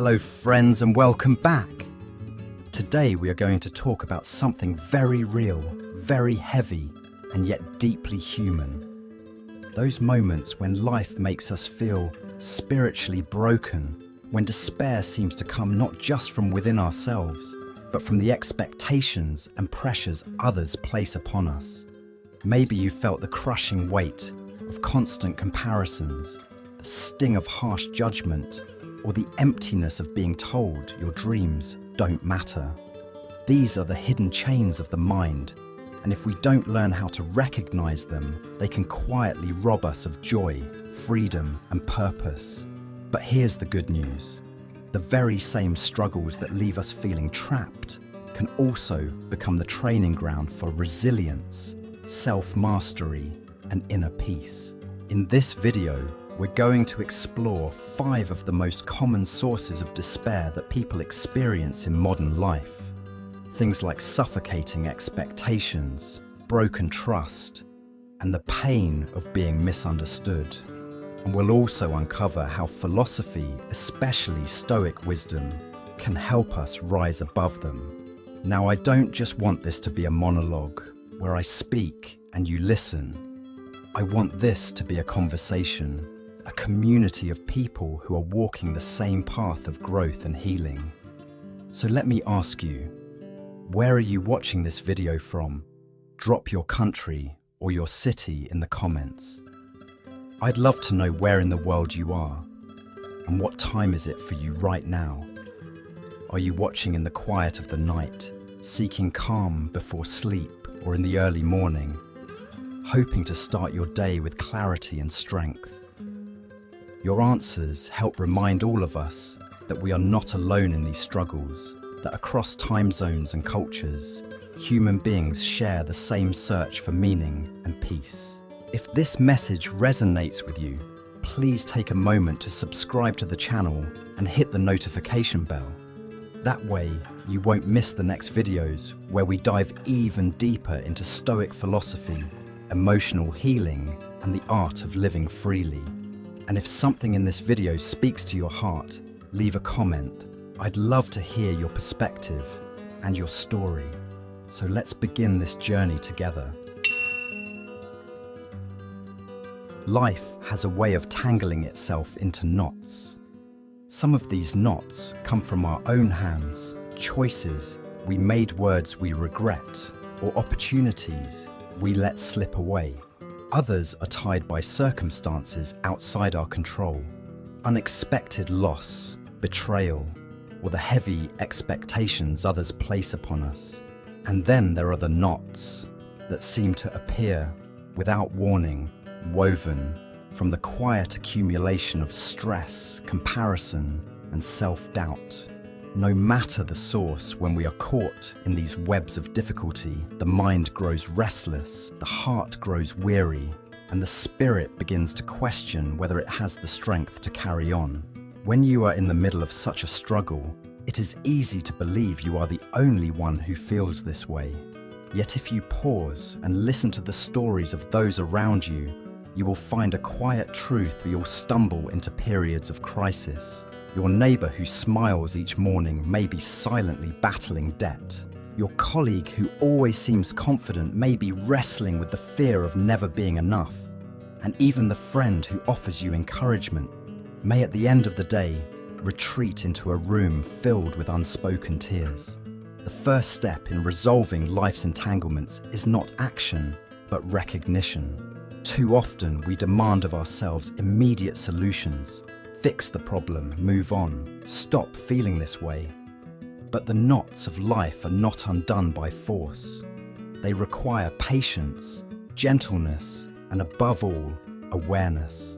Hello friends and welcome back. Today we are going to talk about something very real, very heavy, and yet deeply human. Those moments when life makes us feel spiritually broken, when despair seems to come not just from within ourselves, but from the expectations and pressures others place upon us. Maybe you felt the crushing weight of constant comparisons, the sting of harsh judgment, or the emptiness of being told your dreams don't matter. These are the hidden chains of the mind, and if we don't learn how to recognize them, they can quietly rob us of joy, freedom, and purpose. But here's the good news. The very same struggles that leave us feeling trapped can also become the training ground for resilience, self-mastery, and inner peace. In this video, we're going to explore 5 of the most common sources of despair that people experience in modern life. Things like suffocating expectations, broken trust, and the pain of being misunderstood. And we'll also uncover how philosophy, especially Stoic wisdom, can help us rise above them. Now, I don't just want this to be a monologue where I speak and you listen. I want this to be a conversation, a community of people who are walking the same path of growth and healing. So let me ask you, where are you watching this video from? Drop your country or your city in the comments. I'd love to know where in the world you are, and what time is it for you right now? Are you watching in the quiet of the night, seeking calm before sleep, or in the early morning, hoping to start your day with clarity and strength? Your answers help remind all of us that we are not alone in these struggles, that across time zones and cultures, human beings share the same search for meaning and peace. If this message resonates with you, please take a moment to subscribe to the channel and hit the notification bell. That way, you won't miss the next videos where we dive even deeper into Stoic philosophy, emotional healing, and the art of living freely. And if something in this video speaks to your heart, leave a comment. I'd love to hear your perspective and your story. So let's begin this journey together. Life has a way of tangling itself into knots. Some of these knots come from our own hands, choices we made, words we regret, or opportunities we let slip away. Others are tied by circumstances outside our control, unexpected loss, betrayal, or the heavy expectations others place upon us. And then there are the knots that seem to appear without warning, woven from the quiet accumulation of stress, comparison, and self-doubt. No matter the source, when we are caught in these webs of difficulty, the mind grows restless, the heart grows weary, and the spirit begins to question whether it has the strength to carry on. When you are in the middle of such a struggle, it is easy to believe you are the only one who feels this way. Yet if you pause and listen to the stories of those around you, you will find a quiet truth. We all stumble into periods of crisis. Your neighbor who smiles each morning may be silently battling debt. Your colleague who always seems confident may be wrestling with the fear of never being enough. And even the friend who offers you encouragement may at the end of the day retreat into a room filled with unspoken tears. The first step in resolving life's entanglements is not action, but recognition. Too often we demand of ourselves immediate solutions. Fix the problem, move on, stop feeling this way. But the knots of life are not undone by force. They require patience, gentleness, and above all, awareness.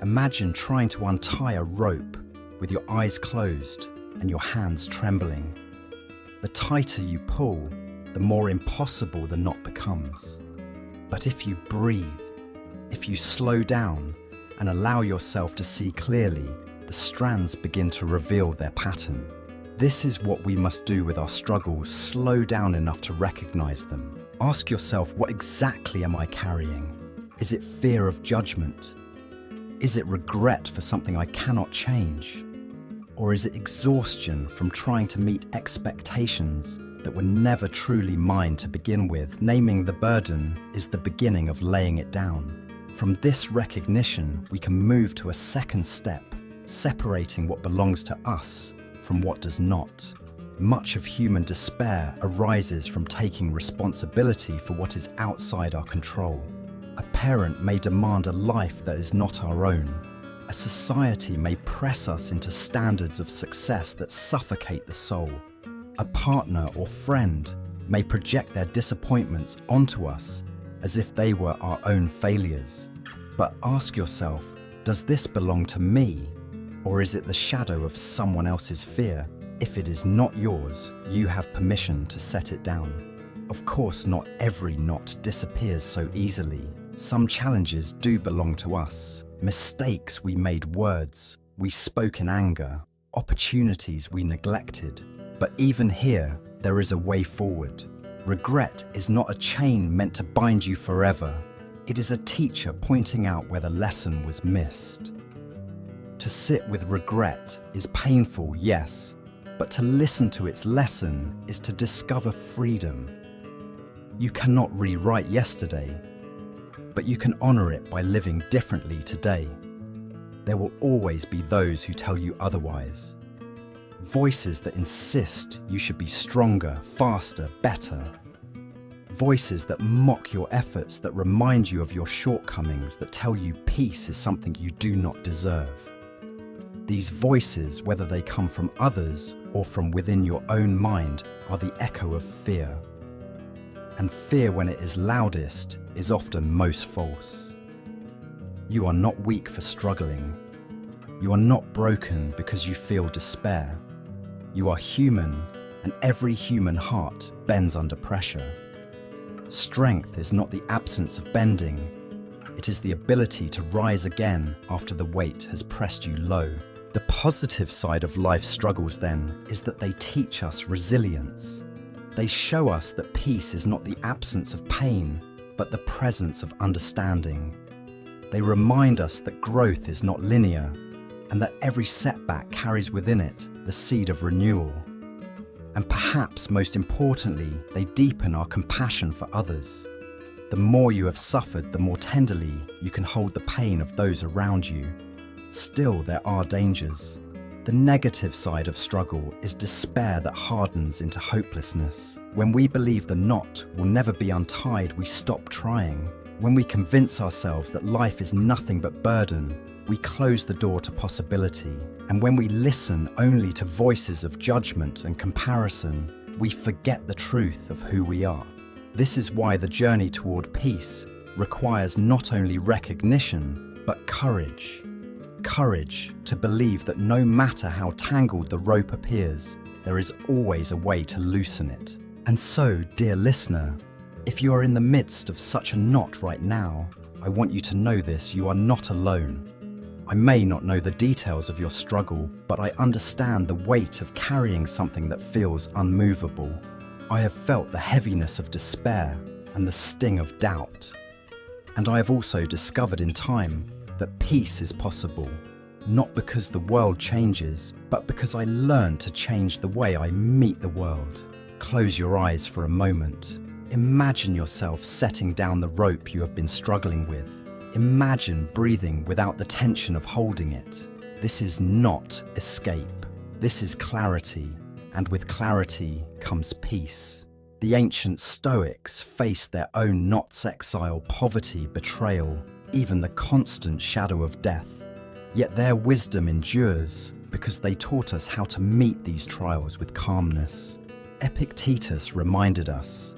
Imagine trying to untie a rope with your eyes closed and your hands trembling. The tighter you pull, the more impossible the knot becomes. But if you breathe, if you slow down and allow yourself to see clearly, the strands begin to reveal their pattern. This is what we must do with our struggles. Slow down enough to recognize them. Ask yourself, what exactly am I carrying? Is it fear of judgment? Is it regret for something I cannot change? Or is it exhaustion from trying to meet expectations that were never truly mine to begin with? Naming the burden is the beginning of laying it down. From this recognition, we can move to a second step, separating what belongs to us from what does not. Much of human despair arises from taking responsibility for what is outside our control. A parent may demand a life that is not our own. A society may press us into standards of success that suffocate the soul. A partner or friend may project their disappointments onto us as if they were our own failures. But ask yourself, does this belong to me, or is it the shadow of someone else's fear? If it is not yours, you have permission to set it down. Of course, not every knot disappears so easily. Some challenges do belong to us. Mistakes we made words, we spoke in anger, opportunities we neglected. But even here, there is a way forward. Regret is not a chain meant to bind you forever. It is a teacher pointing out where the lesson was missed. To sit with regret is painful, yes, but to listen to its lesson is to discover freedom. You cannot rewrite yesterday, but you can honor it by living differently today. There will always be those who tell you otherwise. Voices that insist you should be stronger, faster, better. Voices that mock your efforts, that remind you of your shortcomings, that tell you peace is something you do not deserve. These voices, whether they come from others or from within your own mind, are the echo of fear. And fear, when it is loudest, is often most false. You are not weak for struggling. You are not broken because you feel despair. You are human, and every human heart bends under pressure. Strength is not the absence of bending. It is the ability to rise again after the weight has pressed you low. The positive side of life's struggles, then, is that they teach us resilience. They show us that peace is not the absence of pain, but the presence of understanding. They remind us that growth is not linear, and that every setback carries within it the seed of renewal. And perhaps most importantly, they deepen our compassion for others. The more you have suffered, the more tenderly you can hold the pain of those around you. Still, there are dangers. The negative side of struggle is despair that hardens into hopelessness. When we believe the knot will never be untied, we stop trying. When we convince ourselves that life is nothing but burden, we close the door to possibility. And when we listen only to voices of judgment and comparison, we forget the truth of who we are. This is why the journey toward peace requires not only recognition, but courage. Courage to believe that no matter how tangled the rope appears, there is always a way to loosen it. And so, dear listener, if you are in the midst of such a knot right now, I want you to know this: you are not alone. I may not know the details of your struggle, but I understand the weight of carrying something that feels unmovable. I have felt the heaviness of despair and the sting of doubt. And I have also discovered in time that peace is possible, not because the world changes, but because I learn to change the way I meet the world. Close your eyes for a moment. Imagine yourself setting down the rope you have been struggling with. Imagine breathing without the tension of holding it. This is not escape. This is clarity, and with clarity comes peace. The ancient Stoics faced their own knots, exile, poverty, betrayal, even the constant shadow of death. Yet their wisdom endures because they taught us how to meet these trials with calmness. Epictetus reminded us,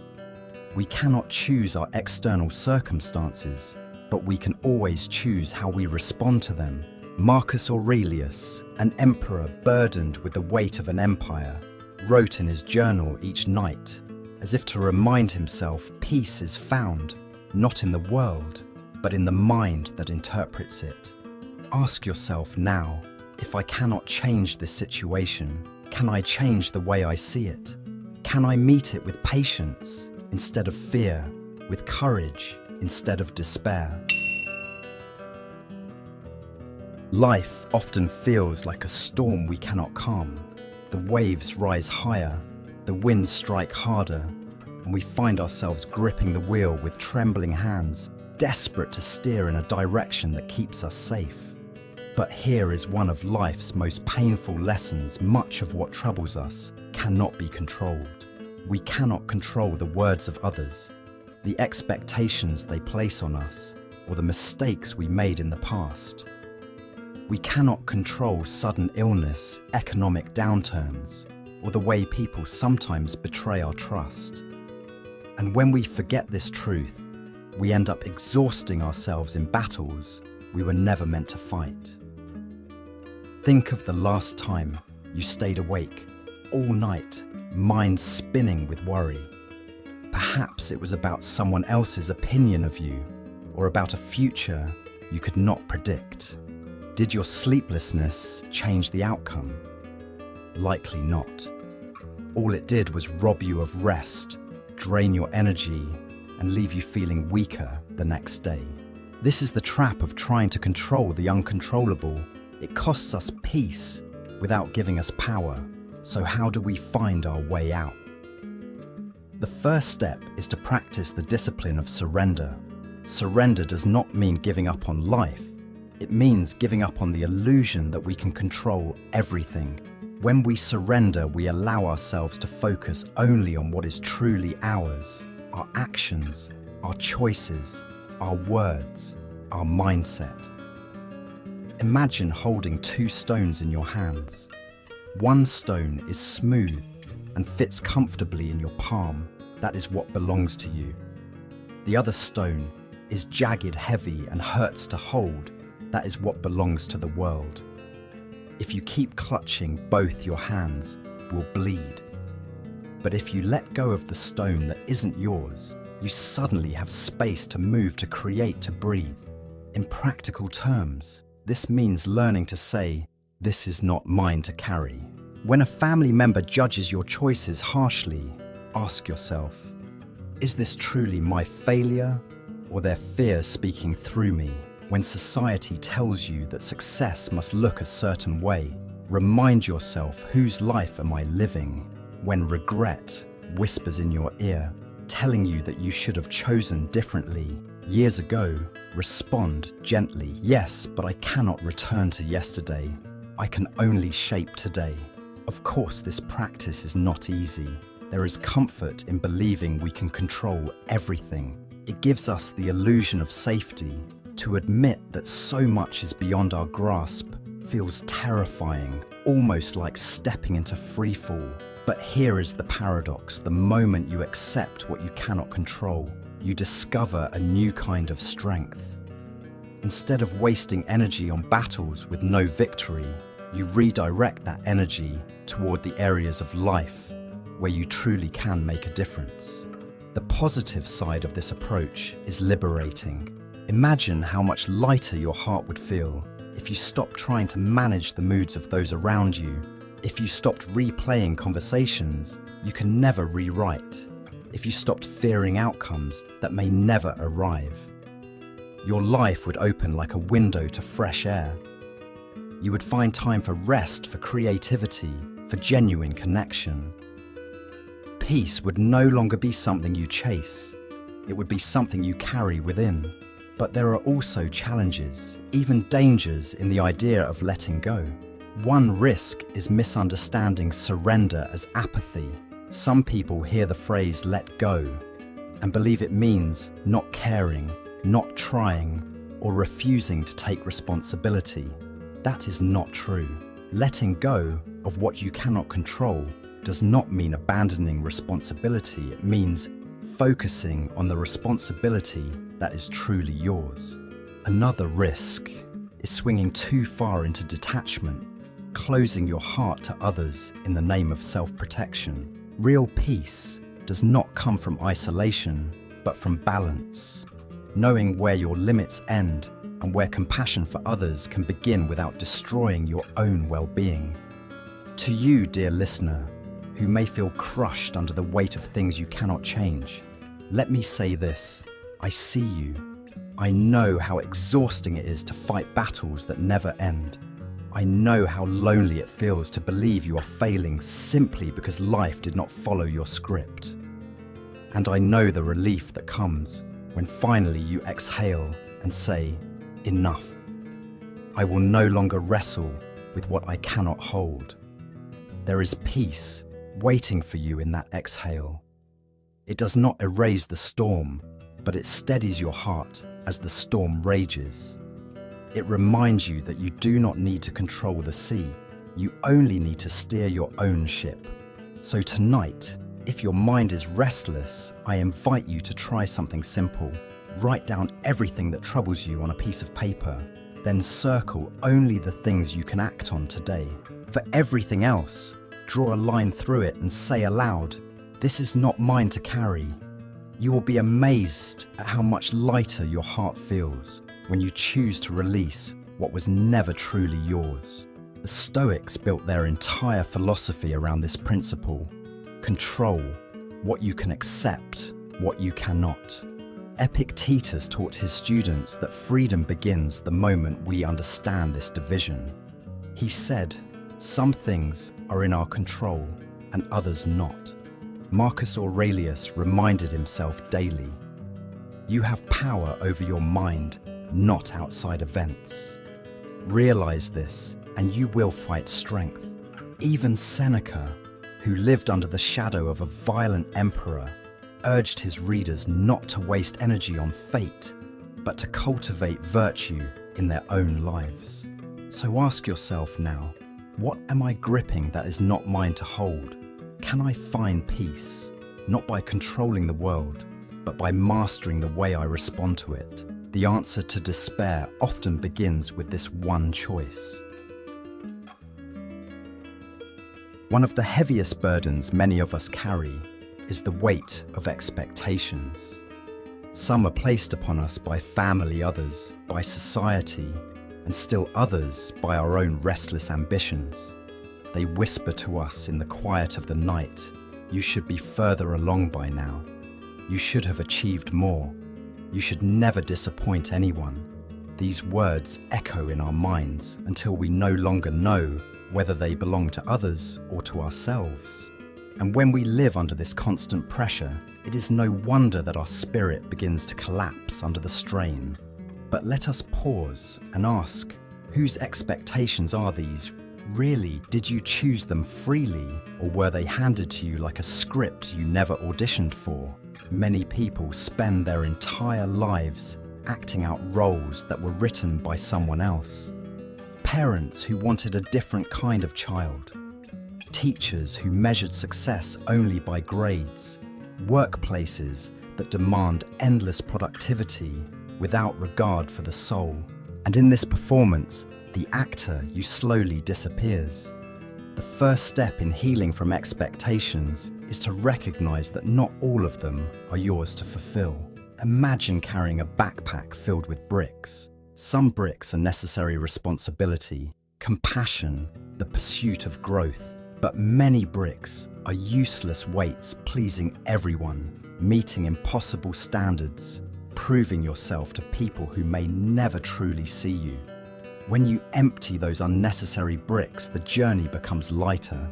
we cannot choose our external circumstances, but we can always choose how we respond to them. Marcus Aurelius, an emperor burdened with the weight of an empire, wrote in his journal each night, as if to remind himself peace is found not in the world, but in the mind that interprets it. Ask yourself now, if I cannot change this situation, can I change the way I see it? Can I meet it with patience instead of fear, with courage instead of despair? Life often feels like a storm we cannot calm. The waves rise higher, the winds strike harder, and we find ourselves gripping the wheel with trembling hands, desperate to steer in a direction that keeps us safe. But here is one of life's most painful lessons. Much of what troubles us cannot be controlled. We cannot control the words of others, the expectations they place on us, or the mistakes we made in the past. We cannot control sudden illness, economic downturns, or the way people sometimes betray our trust. And when we forget this truth, we end up exhausting ourselves in battles we were never meant to fight. Think of the last time you stayed awake all night, mind spinning with worry. Perhaps it was about someone else's opinion of you, or about a future you could not predict. Did your sleeplessness change the outcome? Likely not. All it did was rob you of rest, drain your energy, and leave you feeling weaker the next day. This is the trap of trying to control the uncontrollable. It costs us peace without giving us power. So how do we find our way out? The first step is to practice the discipline of surrender. Surrender does not mean giving up on life. It means giving up on the illusion that we can control everything. When we surrender, we allow ourselves to focus only on what is truly ours: our actions, our choices, our words, our mindset. Imagine holding two stones in your hands. One stone is smooth and fits comfortably in your palm. That is what belongs to you. The other stone is jagged, heavy, and hurts to hold. That is what belongs to the world. If you keep clutching, both your hands will bleed. But if you let go of the stone that isn't yours, you suddenly have space to move, to create, to breathe. In practical terms, this means learning to say, "This is not mine to carry." When a family member judges your choices harshly, ask yourself, is this truly my failure or their fear speaking through me? When society tells you that success must look a certain way, remind yourself, whose life am I living? When regret whispers in your ear, telling you that you should have chosen differently years ago, respond gently, "Yes, but I cannot return to yesterday. I can only shape today." Of course, this practice is not easy. There is comfort in believing we can control everything. It gives us the illusion of safety. To admit that so much is beyond our grasp feels terrifying, almost like stepping into freefall. But here is the paradox: the moment you accept what you cannot control, you discover a new kind of strength. Instead of wasting energy on battles with no victory, you redirect that energy toward the areas of life where you truly can make a difference. The positive side of this approach is liberating. Imagine how much lighter your heart would feel if you stopped trying to manage the moods of those around you, if you stopped replaying conversations you can never rewrite, if you stopped fearing outcomes that may never arrive. Your life would open like a window to fresh air. You would find time for rest, for creativity, for genuine connection. Peace would no longer be something you chase. It would be something you carry within. But there are also challenges, even dangers, in the idea of letting go. One risk is misunderstanding surrender as apathy. Some people hear the phrase "let go" and believe it means not caring, not trying, or refusing to take responsibility. That is not true. Letting go of what you cannot control does not mean abandoning responsibility. It means focusing on the responsibility that is truly yours. Another risk is swinging too far into detachment, closing your heart to others in the name of self-protection. Real peace does not come from isolation, but from balance, knowing where your limits end and where compassion for others can begin without destroying your own well-being. To you, dear listener, who may feel crushed under the weight of things you cannot change, let me say this: I see you. I know how exhausting it is to fight battles that never end. I know how lonely it feels to believe you are failing simply because life did not follow your script. And I know the relief that comes when finally you exhale and say, enough. I will no longer wrestle with what I cannot hold. There is peace waiting for you in that exhale. It does not erase the storm, but it steadies your heart as the storm rages. It reminds you that you do not need to control the sea. You only need to steer your own ship. So tonight, if your mind is restless, I invite you to try something simple. Write down everything that troubles you on a piece of paper. Then circle only the things you can act on today. For everything else, draw a line through it and say aloud, "This is not mine to carry." You will be amazed at how much lighter your heart feels when you choose to release what was never truly yours. The Stoics built their entire philosophy around this principle. Control what you can accept, what you cannot. Epictetus taught his students that freedom begins the moment we understand this division. He said, "Some things are in our control and others not." Marcus Aurelius reminded himself daily, "You have power over your mind, not outside events." Realize this, and you will fight strength. Even Seneca, who lived under the shadow of a violent emperor, urged his readers not to waste energy on fate, but to cultivate virtue in their own lives. So ask yourself now, what am I gripping that is not mine to hold? Can I find peace, not by controlling the world, but by mastering the way I respond to it? The answer to despair often begins with this one choice. One of the heaviest burdens many of us carry is the weight of expectations. Some are placed upon us by family, others by society, and still others by our own restless ambitions. They whisper to us in the quiet of the night, "You should be further along by now. You should have achieved more. You should never disappoint anyone." These words echo in our minds until we no longer know whether they belong to others or to ourselves. And when we live under this constant pressure, it is no wonder that our spirit begins to collapse under the strain. But let us pause and ask, whose expectations are these? Really, did you choose them freely, or were they handed to you like a script you never auditioned for? Many people spend their entire lives acting out roles that were written by someone else. Parents who wanted a different kind of child. Teachers who measured success only by grades. Workplaces that demand endless productivity without regard for the soul. And in this performance, the actor you slowly disappears. The first step in healing from expectations is to recognize that not all of them are yours to fulfill. Imagine carrying a backpack filled with bricks. Some bricks are necessary responsibility, compassion, the pursuit of growth. But many bricks are useless weights pleasing everyone, meeting impossible standards, proving yourself to people who may never truly see you. When you empty those unnecessary bricks, the journey becomes lighter,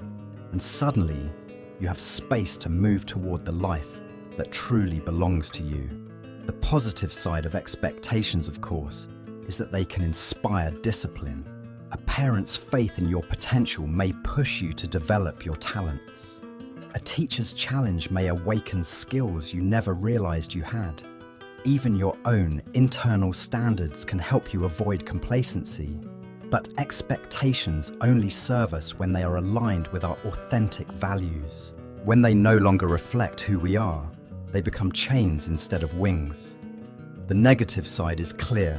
and suddenly you have space to move toward the life that truly belongs to you. The positive side of expectations, of course, is that they can inspire discipline. A parent's faith in your potential may push you to develop your talents. A teacher's challenge may awaken skills you never realized you had. Even your own internal standards can help you avoid complacency. But expectations only serve us when they are aligned with our authentic values. When they no longer reflect who we are, they become chains instead of wings. The negative side is clear.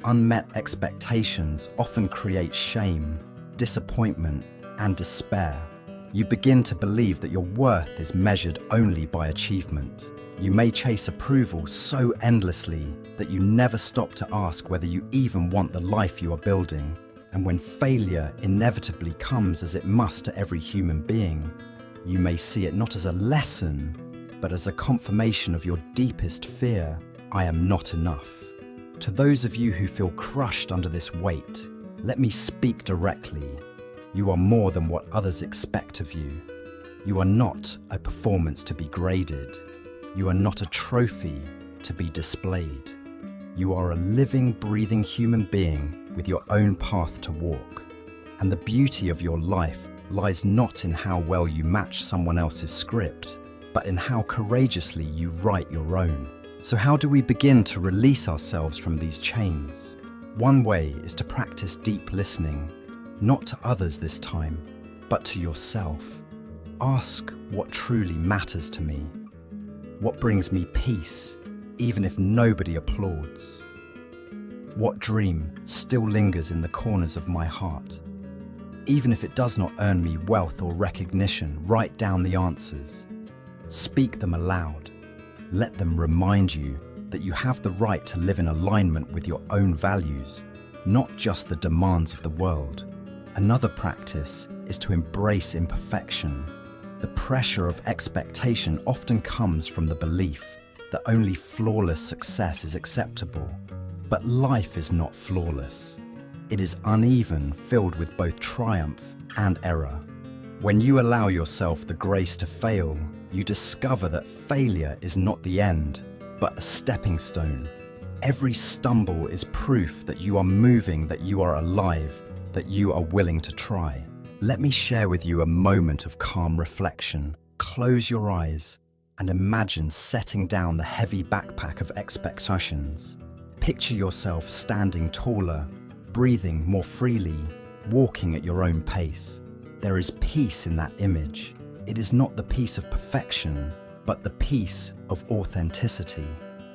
Unmet expectations often create shame, disappointment, and despair. You begin to believe that your worth is measured only by achievement. You may chase approval so endlessly that you never stop to ask whether you even want the life you are building. And when failure inevitably comes, as it must to every human being, you may see it not as a lesson, but as a confirmation of your deepest fear: I am not enough. To those of you who feel crushed under this weight, let me speak directly. You are more than what others expect of you. You are not a performance to be graded. You are not a trophy to be displayed. You are a living, breathing human being with your own path to walk. And the beauty of your life lies not in how well you match someone else's script, but in how courageously you write your own. So how do we begin to release ourselves from these chains? One way is to practice deep listening, not to others this time, but to yourself. Ask what truly matters to me. What brings me peace, even if nobody applauds? What dream still lingers in the corners of my heart? Even if it does not earn me wealth or recognition, write down the answers. Speak them aloud. Let them remind you that you have the right to live in alignment with your own values, not just the demands of the world. Another practice is to embrace imperfection. The pressure of expectation often comes from the belief that only flawless success is acceptable. But life is not flawless. It is uneven, filled with both triumph and error. When you allow yourself the grace to fail, you discover that failure is not the end, but a stepping stone. Every stumble is proof that you are moving, that you are alive, that you are willing to try. Let me share with you a moment of calm reflection. Close your eyes and imagine setting down the heavy backpack of expectations. Picture yourself standing taller, breathing more freely, walking at your own pace. There is peace in that image. It is not the peace of perfection, but the peace of authenticity.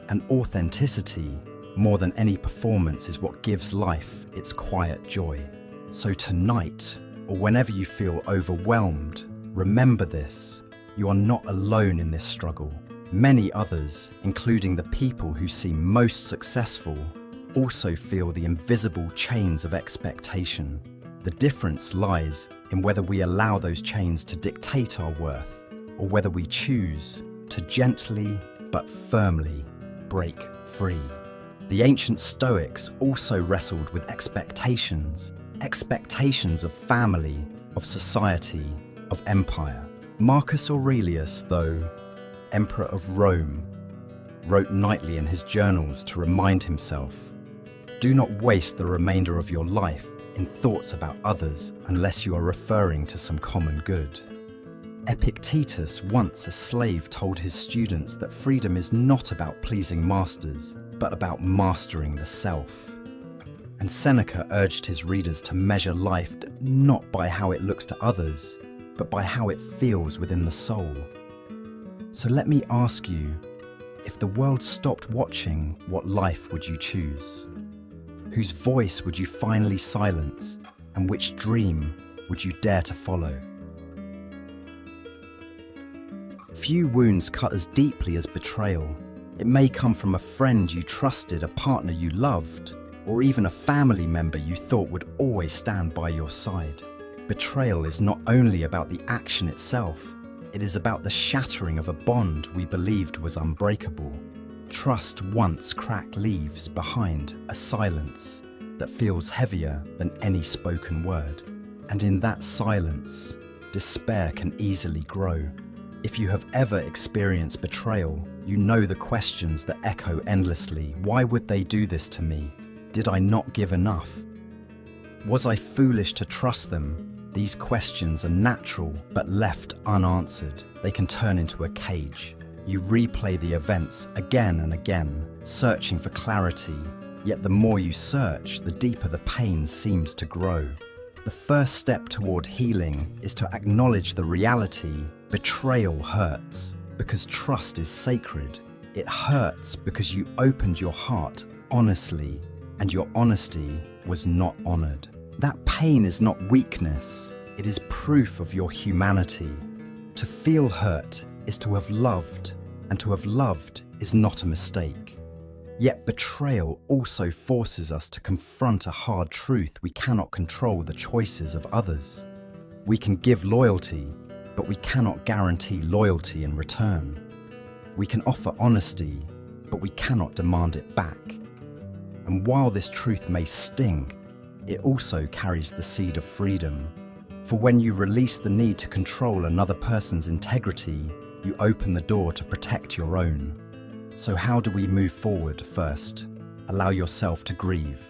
And authenticity, more than any performance, is what gives life its quiet joy. So tonight, or whenever you feel overwhelmed, remember this: you are not alone in this struggle. Many others, including the people who seem most successful, also feel the invisible chains of expectation. The difference lies in whether we allow those chains to dictate our worth, or whether we choose to gently but firmly break free. The ancient Stoics also wrestled with expectations of family, of society, of empire. Marcus Aurelius, though, Emperor of Rome, wrote nightly in his journals to remind himself, "Do not waste the remainder of your life in thoughts about others unless you are referring to some common good." Epictetus, once a slave, told his students that freedom is not about pleasing masters, but about mastering the self. And Seneca urged his readers to measure life not by how it looks to others, but by how it feels within the soul. So let me ask you, if the world stopped watching, what life would you choose? Whose voice would you finally silence, and which dream would you dare to follow? Few wounds cut as deeply as betrayal. It may come from a friend you trusted, a partner you loved, or even a family member you thought would always stand by your side. Betrayal is not only about the action itself, it is about the shattering of a bond we believed was unbreakable. Trust once cracked leaves behind a silence that feels heavier than any spoken word. And in that silence, despair can easily grow. If you have ever experienced betrayal, you know the questions that echo endlessly. Why would they do this to me? Did I not give enough? Was I foolish to trust them? These questions are natural, but left unanswered, they can turn into a cage. You replay the events again and again, searching for clarity. Yet the more you search, the deeper the pain seems to grow. The first step toward healing is to acknowledge the reality. Betrayal hurts because trust is sacred. It hurts because you opened your heart honestly, and your honesty was not honored. That pain is not weakness, it is proof of your humanity. To feel hurt is to have loved, and to have loved is not a mistake. Yet betrayal also forces us to confront a hard truth: we cannot control the choices of others. We can give loyalty, but we cannot guarantee loyalty in return. We can offer honesty, but we cannot demand it back. And while this truth may sting, it also carries the seed of freedom. For when you release the need to control another person's integrity, you open the door to protect your own. So how do we move forward? First, allow yourself to grieve.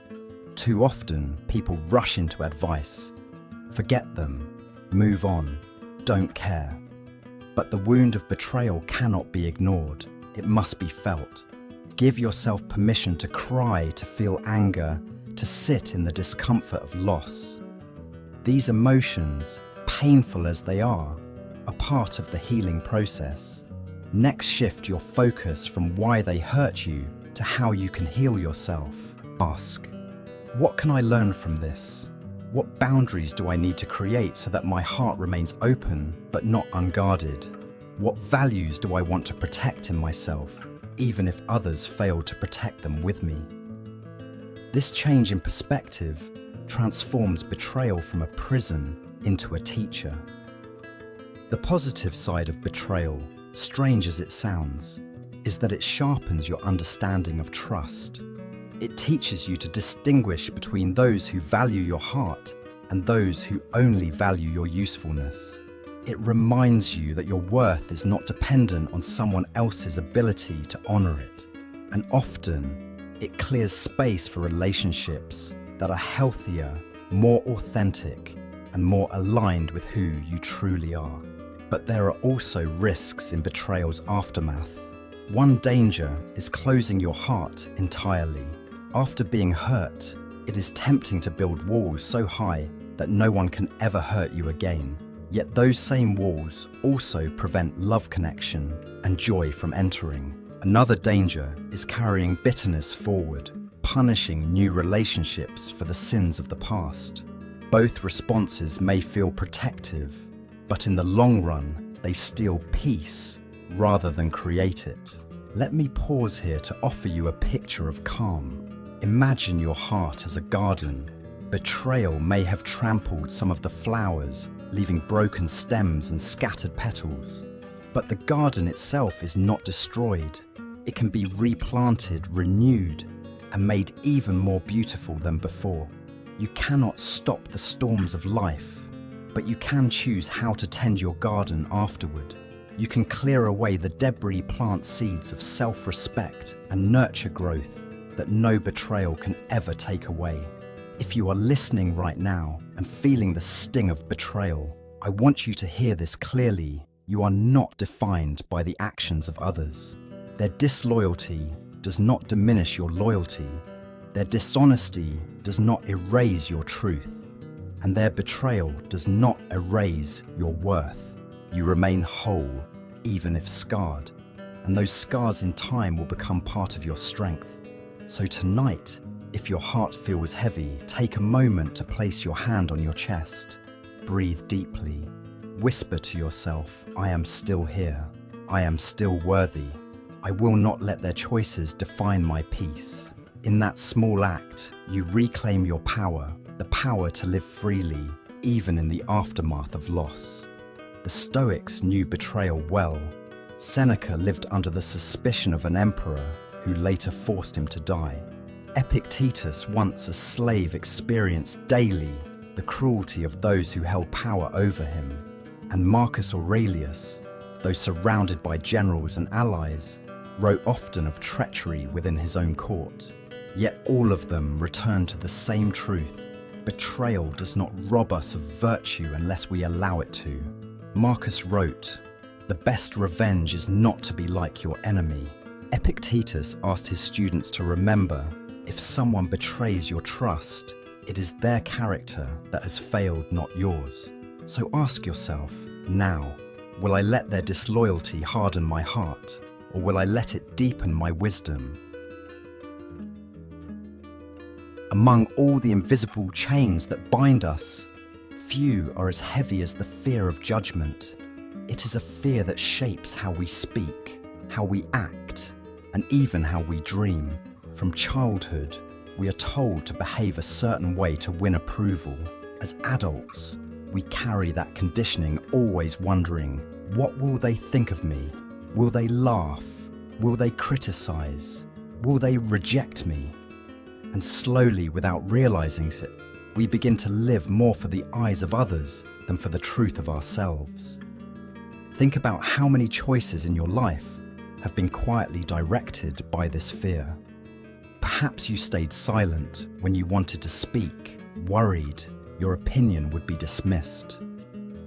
Too often, people rush into advice. Forget them, move on, don't care. But the wound of betrayal cannot be ignored. It must be felt. Give yourself permission to cry, to feel anger, to sit in the discomfort of loss. These emotions, painful as they are part of the healing process. Next, shift your focus from why they hurt you to how you can heal yourself. Ask, what can I learn from this? What boundaries do I need to create so that my heart remains open but not unguarded? What values do I want to protect in myself, even if others fail to protect them with me? This change in perspective transforms betrayal from a prison into a teacher. The positive side of betrayal, strange as it sounds, is that it sharpens your understanding of trust. It teaches you to distinguish between those who value your heart and those who only value your usefulness. It reminds you that your worth is not dependent on someone else's ability to honor it. And often, it clears space for relationships that are healthier, more authentic, and more aligned with who you truly are. But there are also risks in betrayal's aftermath. One danger is closing your heart entirely. After being hurt, it is tempting to build walls so high that no one can ever hurt you again. Yet those same walls also prevent love connection and joy from entering. Another danger is carrying bitterness forward, punishing new relationships for the sins of the past. Both responses may feel protective, but in the long run, they steal peace rather than create it. Let me pause here to offer you a picture of calm. Imagine your heart as a garden. Betrayal may have trampled some of the flowers, leaving broken stems and scattered petals. But the garden itself is not destroyed. It can be replanted, renewed, and made even more beautiful than before. You cannot stop the storms of life, but you can choose how to tend your garden afterward. You can clear away the debris, plant seeds of self-respect, and nurture growth that no betrayal can ever take away. If you are listening right now and feeling the sting of betrayal, I want you to hear this clearly. You are not defined by the actions of others. Their disloyalty does not diminish your loyalty. Their dishonesty does not erase your truth. And their betrayal does not erase your worth. You remain whole, even if scarred. And those scars in time will become part of your strength. So tonight, if your heart feels heavy, take a moment to place your hand on your chest. Breathe deeply. Whisper to yourself, I am still here. I am still worthy. I will not let their choices define my peace. In that small act, you reclaim your power, the power to live freely, even in the aftermath of loss. The Stoics knew betrayal well. Seneca lived under the suspicion of an emperor who later forced him to die. Epictetus, once a slave, experienced daily the cruelty of those who held power over him. And Marcus Aurelius, though surrounded by generals and allies, wrote often of treachery within his own court. Yet all of them return to the same truth. Betrayal does not rob us of virtue unless we allow it to. Marcus wrote, "The best revenge is not to be like your enemy." Epictetus asked his students to remember, if someone betrays your trust, it is their character that has failed, not yours. So ask yourself, now, will I let their disloyalty harden my heart, or will I let it deepen my wisdom? Among all the invisible chains that bind us, few are as heavy as the fear of judgment. It is a fear that shapes how we speak, how we act, and even how we dream. From childhood, we are told to behave a certain way to win approval. As adults, we carry that conditioning, always wondering, what will they think of me? Will they laugh? Will they criticize? Will they reject me? And slowly, without realizing it, we begin to live more for the eyes of others than for the truth of ourselves. Think about how many choices in your life have been quietly directed by this fear. Perhaps you stayed silent when you wanted to speak, worried your opinion would be dismissed.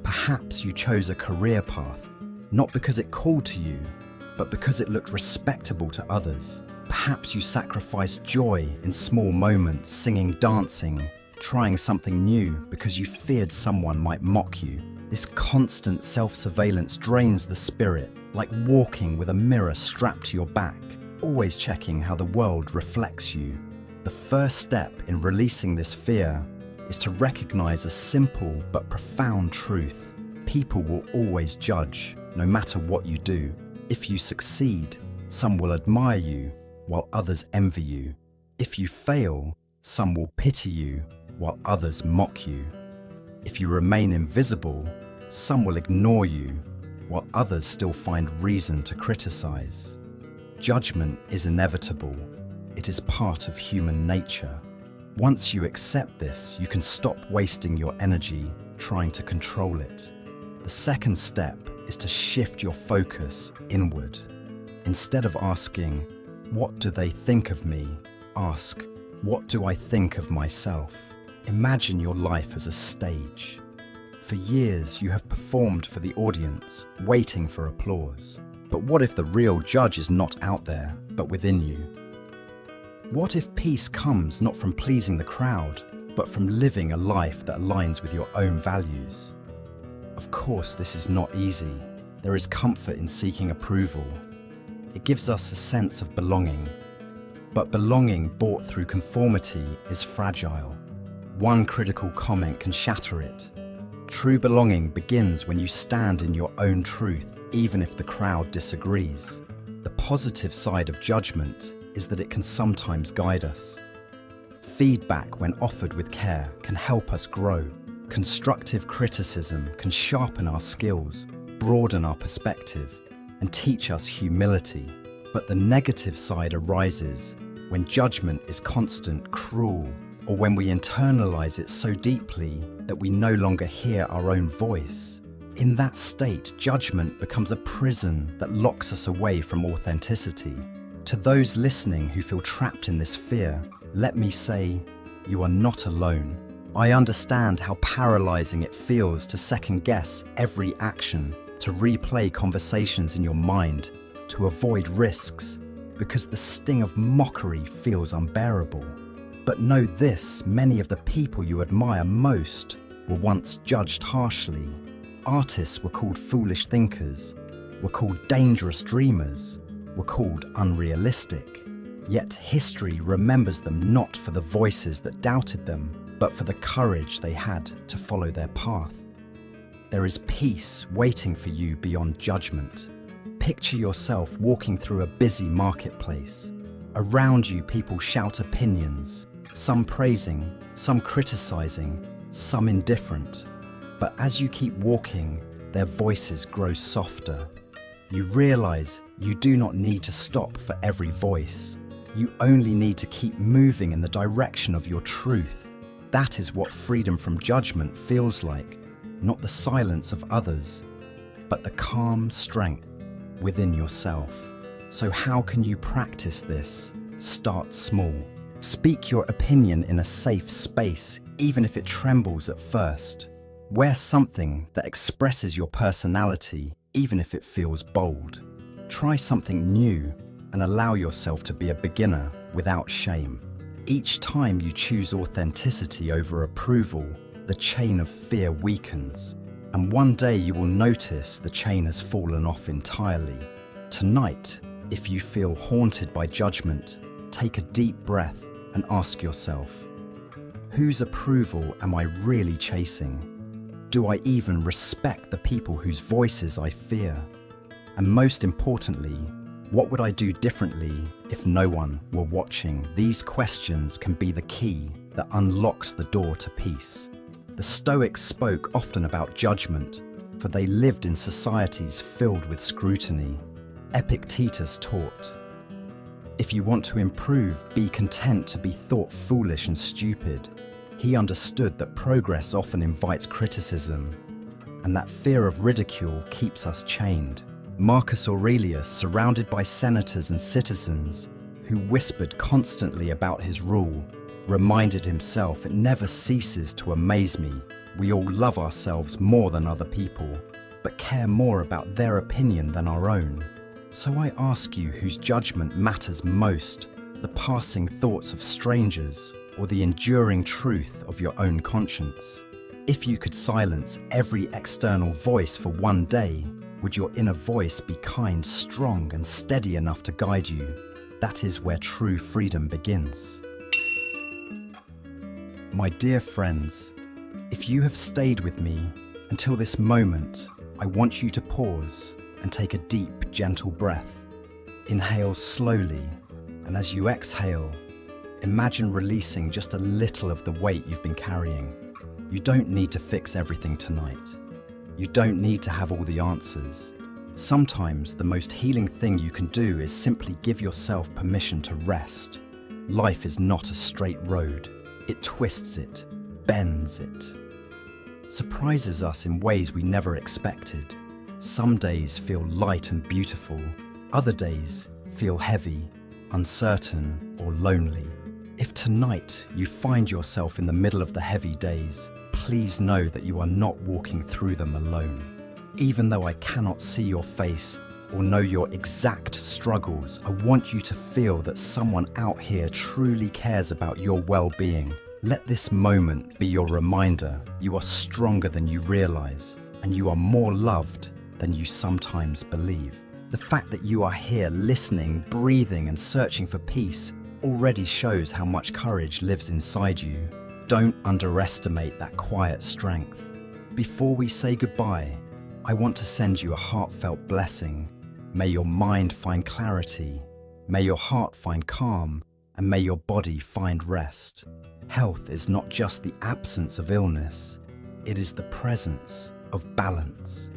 Perhaps you chose a career path, not because it called to you, but because it looked respectable to others. Perhaps you sacrificed joy in small moments, singing, dancing, trying something new because you feared someone might mock you. This constant self-surveillance drains the spirit, like walking with a mirror strapped to your back, always checking how the world reflects you. The first step in releasing this fear is to recognize a simple but profound truth. People will always judge, no matter what you do. If you succeed, some will admire you, while others envy you. If you fail, some will pity you, while others mock you. If you remain invisible, some will ignore you, while others still find reason to criticize. Judgment is inevitable. It is part of human nature. Once you accept this, you can stop wasting your energy trying to control it. The second step is to shift your focus inward. Instead of asking, "What do they think of me?" ask, "What do I think of myself?" Imagine your life as a stage. For years, you have performed for the audience, waiting for applause. But what if the real judge is not out there, but within you? What if peace comes not from pleasing the crowd, but from living a life that aligns with your own values? Of course, this is not easy. There is comfort in seeking approval. It gives us a sense of belonging. But belonging bought through conformity is fragile. One critical comment can shatter it. True belonging begins when you stand in your own truth, even if the crowd disagrees. The positive side of judgment is that it can sometimes guide us. Feedback, when offered with care, can help us grow. Constructive criticism can sharpen our skills, broaden our perspective, and teach us humility. But the negative side arises when judgment is constant, cruel, or when we internalize it so deeply that we no longer hear our own voice. In that state, judgment becomes a prison that locks us away from authenticity. To those listening who feel trapped in this fear, let me say, you are not alone. I understand how paralyzing it feels to second-guess every action, to replay conversations in your mind, to avoid risks, because the sting of mockery feels unbearable. But know this, many of the people you admire most were once judged harshly. Artists were called foolish thinkers, were called dangerous dreamers, were called unrealistic. Yet history remembers them not for the voices that doubted them, but for the courage they had to follow their path. There is peace waiting for you beyond judgment. Picture yourself walking through a busy marketplace. Around you, people shout opinions, some praising, some criticizing, some indifferent. But as you keep walking, their voices grow softer. You realize you do not need to stop for every voice. You only need to keep moving in the direction of your truth. That is what freedom from judgment feels like, not the silence of others, but the calm strength within yourself. So how can you practice this? Start small. Speak your opinion in a safe space, even if it trembles at first. Wear something that expresses your personality, even if it feels bold. Try something new and allow yourself to be a beginner without shame. Each time you choose authenticity over approval, the chain of fear weakens. And one day you will notice the chain has fallen off entirely. Tonight, if you feel haunted by judgment, take a deep breath and ask yourself, whose approval am I really chasing? Do I even respect the people whose voices I fear? And most importantly, what would I do differently if no one were watching? These questions can be the key that unlocks the door to peace. The Stoics spoke often about judgment, for they lived in societies filled with scrutiny. Epictetus taught, If you want to improve, be content to be thought foolish and stupid. He understood that progress often invites criticism, and that fear of ridicule keeps us chained. Marcus Aurelius, surrounded by senators and citizens who whispered constantly about his rule, reminded himself, "It never ceases to amaze me. We all love ourselves more than other people, but care more about their opinion than our own." So I ask you, whose judgment matters most, the passing thoughts of strangers or the enduring truth of your own conscience? If you could silence every external voice for one day, would your inner voice be kind, strong, and steady enough to guide you? That is where true freedom begins. My dear friends, if you have stayed with me until this moment, I want you to pause and take a deep, gentle breath. Inhale slowly, and as you exhale, imagine releasing just a little of the weight you've been carrying. You don't need to fix everything tonight. You don't need to have all the answers. Sometimes the most healing thing you can do is simply give yourself permission to rest. Life is not a straight road. It twists it, bends it, surprises us in ways we never expected. Some days feel light and beautiful. Other days feel heavy, uncertain, or lonely. If tonight you find yourself in the middle of the heavy days, please know that you are not walking through them alone. Even though I cannot see your face or know your exact struggles, I want you to feel that someone out here truly cares about your well-being. Let this moment be your reminder you are stronger than you realize, and you are more loved than you sometimes believe. The fact that you are here listening, breathing, and searching for peace already shows how much courage lives inside you. Don't underestimate that quiet strength. Before we say goodbye, I want to send you a heartfelt blessing. May your mind find clarity, may your heart find calm, and may your body find rest. Health is not just the absence of illness, it is the presence of balance.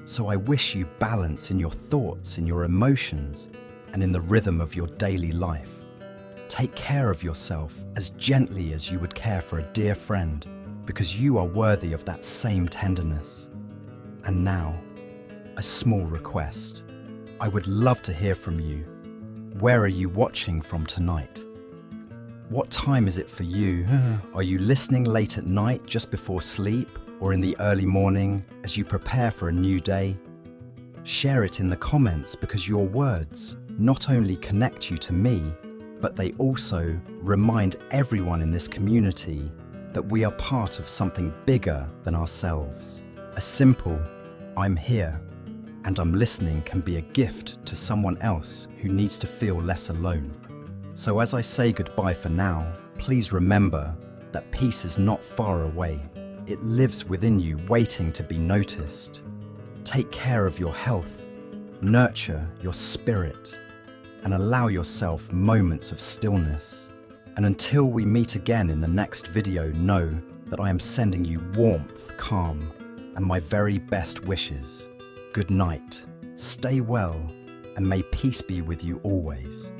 So I wish you balance in your thoughts, in your emotions, and in the rhythm of your daily life. Take care of yourself as gently as you would care for a dear friend, because you are worthy of that same tenderness. And now, a small request. I would love to hear from you. Where are you watching from tonight? What time is it for you? Are you listening late at night just before sleep, or in the early morning as you prepare for a new day? Share it in the comments, because your words not only connect you to me, but they also remind everyone in this community that we are part of something bigger than ourselves. A simple "I'm here and I'm listening" can be a gift to someone else who needs to feel less alone. So as I say goodbye for now, please remember that peace is not far away. It lives within you, waiting to be noticed. Take care of your health, nurture your spirit, and allow yourself moments of stillness. And until we meet again in the next video, know that I am sending you warmth, calm, and my very best wishes. Good night, stay well, and may peace be with you always.